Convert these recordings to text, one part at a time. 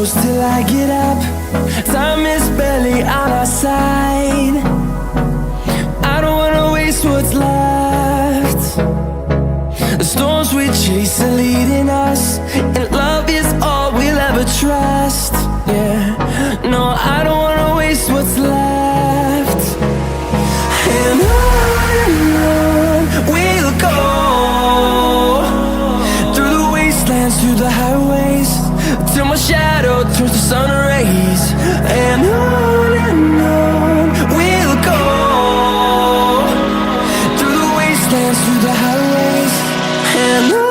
close till I get up. Time is barely on our side. I don't wanna waste what's left. The storms we chase are leading us, and love is all we'll ever trust. Yeah, no, I don't wanna waste what's left. And on we'll go, through the wastelands, through the highways, till my shadow turns to sun rays. And on we'll go, through the wastelands, through the highways, and on.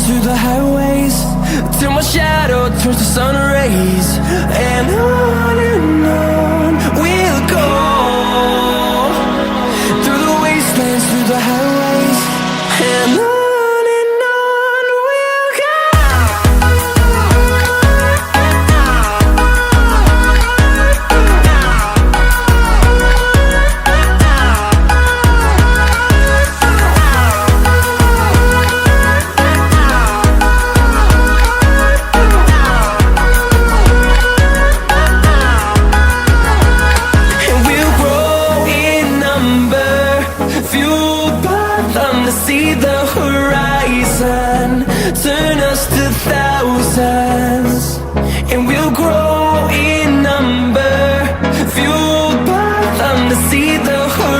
Through the highways, till my shadow turns to sun rays. And on we'll go, through the wastelands, through the highways, and on we'll go. See the horizon turn us to thousands, and we'll grow in number, fueled by them to see the horizon.